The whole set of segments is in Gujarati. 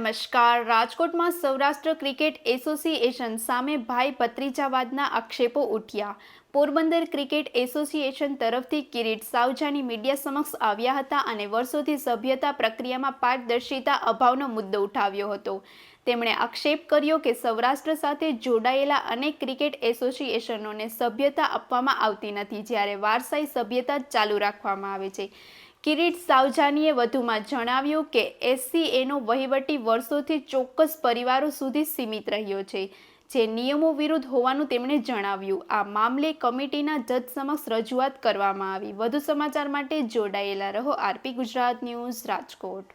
નમસ્કાર। રાજકોટમાં સૌરાષ્ટ્ર ક્રિકેટ એસોસિએશન સામે ભાઈ ભત્રીજાવાદના આક્ષેપો ઉઠ્યા। પોરબંદર ક્રિકેટ એસોસિએશન તરફથી કિરીટ સાવજાની મીડિયા સમક્ષ આવ્યા હતા અને વર્ષોથી સભ્યતા પ્રક્રિયામાં પારદર્શિતા અભાવનો મુદ્દો ઉઠાવ્યો હતો। તેમણે આક્ષેપ કર્યો કે સૌરાષ્ટ્ર સાથે જોડાયેલા અનેક ક્રિકેટ એસોસિએશનોને સભ્યતા આપવામાં આવતી નથી, જ્યારે વારસાઈ સભ્યતા ચાલુ રાખવામાં આવે છે। કિરીટ સાવજાનીએ વધુમાં જણાવ્યું કે એસસીએનો વહીવટી વર્ષોથી ચોક્કસ પરિવારો સુધી સીમિત રહ્યો છે, જે નિયમો વિરુદ્ધ હોવાનું તેમણે જણાવ્યું। આ મામલે કમિટીના જજ સમક્ષ રજૂઆત કરવામાં આવી। વધુ સમાચાર માટે જોડાયેલા રહો આરપી ગુજરાત ન્યૂઝ રાજકોટ।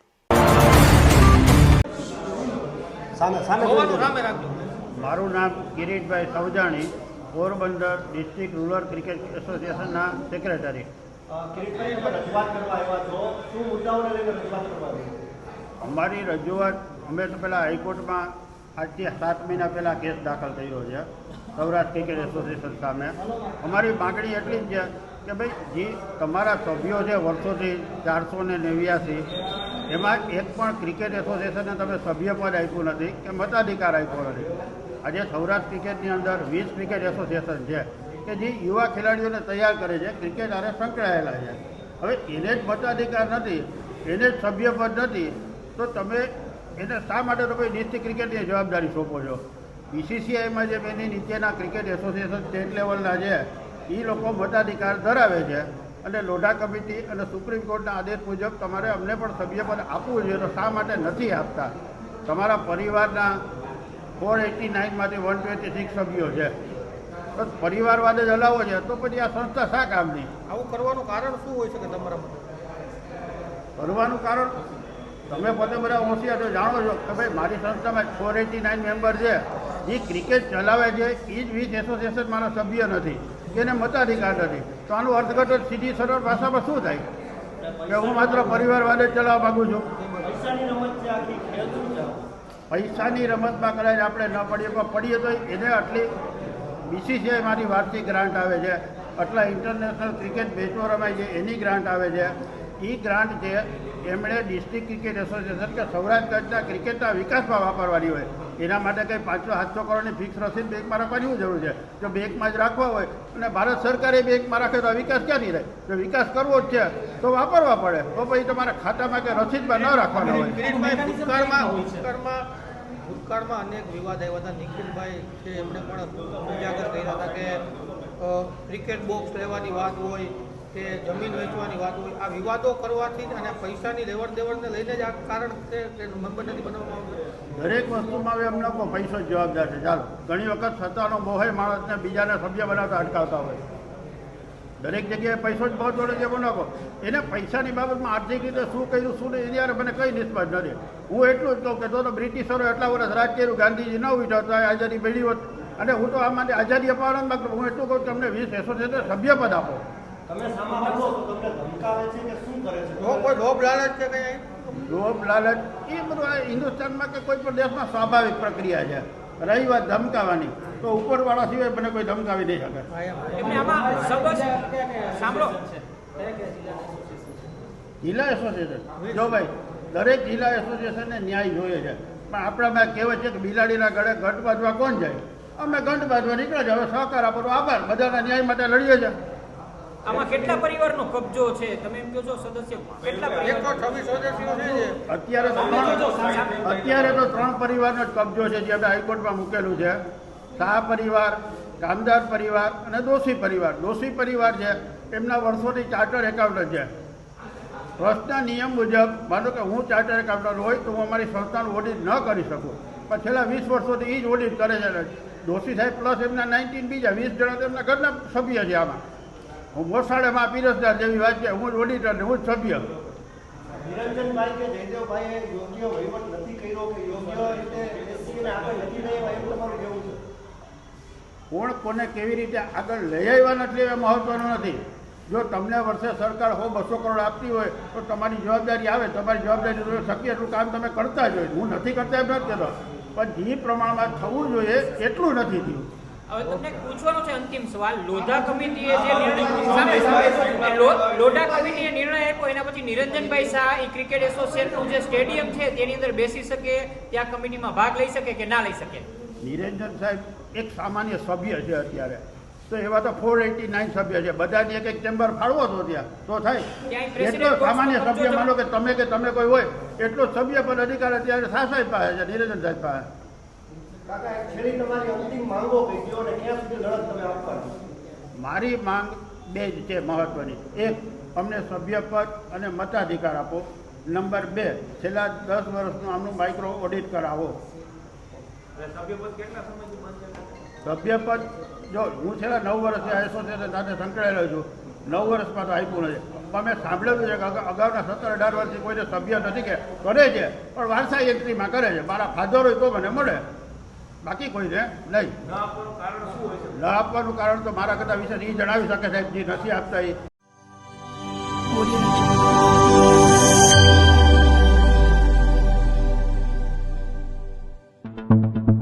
મારું નામ Kiritbhai Savjani, Porbandar district rural cricket એસોસિએશનના સેક્રેટરી। અમારી રજૂઆત અમે તો પહેલાં હાઈકોર્ટમાં આજથી 7 મહિના પહેલાં કેસ દાખલ કર્યો છે સૌરાષ્ટ્ર ક્રિકેટ એસોસિએશન સામે। અમારી માગણી એટલી જ છે કે ભાઈ જે તમારા સભ્યો છે વર્ષોથી 489, એમાં એક પણ ક્રિકેટ એસોસિએશનને તમે સભ્યપદ આપ્યું નથી કે મતાધિકાર આપ્યો નથી। આજે સૌરાષ્ટ્ર ક્રિકેટની અંદર 20 ક્રિકેટ એસોસિએશન છે કે જે યુવા ખેલાડીઓને તૈયાર કરે છે, ક્રિકેટ આરે સંકળાયેલા છે। હવે એને જ મતાધિકાર નથી, એને જ સભ્યપદ નથી, તો તમે એને શા માટે તમે ડિસ્ટ્રિક્ટ ક્રિકેટની જવાબદારી સોંપો છો? બીસીસીઆઈમાં જે એની નીચેના ક્રિકેટ એસોસિએશન સ્ટેટ લેવલના છે એ લોકો મતાધિકાર ધરાવે છે અને લોઢા કમિટી અને સુપ્રીમ કોર્ટના આદેશ મુજબ તમારે અમને પણ સભ્યપદ આપવું જોઈએ, તો શા માટે નથી આપતા? તમારા પરિવારના 489માંથી 126 સભ્યો છે, તો પરિવારવાદ જ હલાવો છે, તો પછી આ સંસ્થા શા કામની? આવું કરવાનું કારણ શું હોય શકે તમારા મતે? કરવાનું કારણ તમે પોતે બધા હોશિયાર તો જાણો છો કે ભાઈ મારી સંસ્થામાં 489 મેમ્બર છે, જે ક્રિકેટ ચલાવે છે એ જ 20 એસોસિએશન મારા સભ્ય નથી, એને મતાધિકાર નથી, તો આનું અર્થઘટન સીધી સરળ ભાષામાં શું થાય કે હું માત્ર પરિવારવાદ જ ચલાવવા માગું છું? પૈસાની રમતમાં કદાચ આપણે ન પડીએ, પણ પડીએ તો એને આટલી બીસીસીઆઈમાંથી વાર્ષિક ગ્રાન્ટ આવે છે, આટલા ઇન્ટરનેશનલ ક્રિકેટ મેચો રમાય છે એની ગ્રાન્ટ આવે છે। એ ગ્રાન્ટ છે એમણે ડિસ્ટ્રિક્ટ ક્રિકેટ એસોસિએશન કે સૌરાષ્ટ્ર કચ્છના ક્રિકેટના વિકાસમાં વાપરવાની હોય, એના માટે કંઈ 500-700 કરોડની ફિક્સ રસીદ બેંકમાં રાખવાની શું જરૂર છે? જો બેંકમાં જ રાખવા હોય અને ભારત સરકારે બેંકમાં રાખે તો આ વિકાસ ક્યાંથી રહે? જો વિકાસ કરવો જ છે તો વાપરવા પડે, તો પછી તમારા ખાતામાં કે રસીદમાં ન રાખવાના હોય। ભૂતકાળમાં અનેક વિવાદ આવ્યા હતા। નિખિલભાઈ છે એમણે પણ ઉજાગર કર્યા હતા કે ક્રિકેટ બોક્સ લેવાની વાત હોય કે જમીન વેચવાની વાત હોય, આ વિવાદો કરવાથી અને પૈસાની લેવડ દેવડને લઈને જ આ કારણ છે કે મેમ્બર નથી બનાવવામાં આવતું। દરેક વસ્તુમાં હવે અમને કોઈ પૈસો જ જવાબદાર છે। ચાલો, ઘણી વખત સત્તાનો મોહે માણસને બીજાને સભ્ય બનાવતા અટકાવતા હોય, દરેક જગ્યાએ પૈસો જ મહત્વનો છે બનાવો, એને પૈસાની બાબતમાં આર્થિક રીતે શું કર્યું શું નહીં એની યાર મને કંઈ નિસ્બત નથી। હું એટલું જ કહું કે તો બ્રિટિશરો એટલા વર્ષ રાજ કર્યું, ગાંધીજી ન ઉઠ્યા તો આઝાદી મેળવી હોત, અને હું તો આમાંથી આઝાદી અપાવવાનો માગતો, હું એટલું કહું કે અમને 20 એસોસિએશન સભ્યપદ આપો। કોઈ લોભ લાલચ છે કંઈ? લોભ લાલચ એ બધું આ હિન્દુસ્તાનમાં કે કોઈ પણ દેશમાં સ્વાભાવિક પ્રક્રિયા છે। રહી વાત ધમકાવાની, તો ઉપરવાળા સિવાય મને કોઈ ધમકાવી નહીં શકે। જિલ્લા એસોસિએશન જો ભાઈ દરેક જિલ્લા એસોસિએશનને ન્યાય જોઈએ છે, પણ આપણામાં કહેવત છે કે બિલાડીના ગળે ઘંટ બાંધવા કોણ જાય? અમે ઘંટ બાંધવા નીકળ્યા છે। હવે સહકાર આપો, આભાર, બધાના ન્યાય માટે લડીએ છીએ। આમાં કેટલા પરિવારનો કબજો છે? તમે એમ કહો છો સદસ્ય કેટલા? 126 સદસ્યો છે। અત્યારે તો 3 પરિવારનો જ કબજો છે, જે આપણે હાઈકોર્ટમાં મૂકેલું છે। શાહ પરિવાર, કામદાર પરિવાર અને દોશી પરિવાર। દોશી પરિવાર છે એમના વર્ષોથી ચાર્ટર એકાઉન્ટન્ટ છે। ટ્રસ્ટના નિયમ મુજબ માનો કે હું ચાર્ટર એકાઉન્ટન્ટ હોય તો હું અમારી સંસ્થાનું ઓડિટ ન કરી શકું, પણ છેલ્લા 20 વર્ષોથી એ જ ઓડિટ કરે છે। દોશી સાહેબ પ્લસ એમના 19 બીજા 20 જણા તેમના ઘરના સભ્ય છે। આમાં હું મોસાળેમાં પીરસદાર જેવી વાત છે, હું જ ઓડિટર ને હું જ સભ્ય। નિરંજનભાઈ કે જયદેવભાઈએ યોગ્ય વહીવટ નથી કર્યો કે યોગ્ય રીતે એસસીને આગળ નથી લઈ આવ્યા, એવું તમારું કહેવું છે? કોણ કોને કેવી રીતે આગળ લઈ આવ્યા નથી એ મહત્વનું નથી। જો તમને વર્ષે સરકાર 100-200 કરોડ આપતી હોય તો તમારી જવાબદારી આવે, તમારી જવાબદારી શક્ય એટલું કામ તમે કરતા જ હોય। હું નથી કરતા એમ નથી કહેતો, પણ જે પ્રમાણમાં થવું જોઈએ એટલું નથી થયું। હવે તમને પૂછવાનો છે અંતિમ સવાલ. લોઢા કમિટીએ જે નિર્ણય લોઢા કમિટીએ નિર્ણય આપ્યો એના પછી નિરંજનભાઈ શાહ એ ક્રિકેટ એસોસિએશનનું જે સ્ટેડિયમ છે તેની અંદર બેસી શકે, ત્યાં કમિટીમાં ભાગ લઈ શકે કે ના લઈ શકે? નિરંજન સાહેબ એક સામાન્ય સભ્ય છે અત્યારે, તો એવા તો 489 સભ્ય છે, બધાની એક ચેમ્બર ફાળવો તો ત્યાં તો થાય. ક્યાંય president એટલો box સામાન્ય નો સભ્ય કબજો માનો કે તમે કોઈ હોય એટલો સભ્ય પણ અધિકાર અત્યારે શાહ સાહેબ પાસે છે, નિરંજન સાહેબ પાસે. કાકા એક છેલ્લી તમારી અંતિમ માંગો કઈ દો અને ક્યાં સુધી લડત તમે આપવાની? મારી માંગ બે જ છે મહત્વની. એક, અમને સભ્યપદ અને મતાધિકાર આપો. નંબર 2, છેલ્લા 10 વર્ષનું આમનું માઇક્રો ઓડિટ કરાવો. સભ્યપદ જો હું છેલ્લા 9 વર્ષથી આ એસોસિએશન સાથે સંકળાયેલો છું, 9 વર્ષમાં તો આપ્યું નથી. પણ મેં સાંભળેલું છે કે અગાઉના 17-18 વર્ષથી કોઈને સભ્ય નથી કે કરે છે, પણ વારસાઈ એન્ટ્રીમાં કરે છે. મારા ફાધર હોય તો મને મળે, બાકી કોઈને નહીં. ન આપવાનું કારણ તો મારા કરતા વિશે એ જણાવી શકે સાહેબ, જે નથી આપતા એ. Audio Jungle.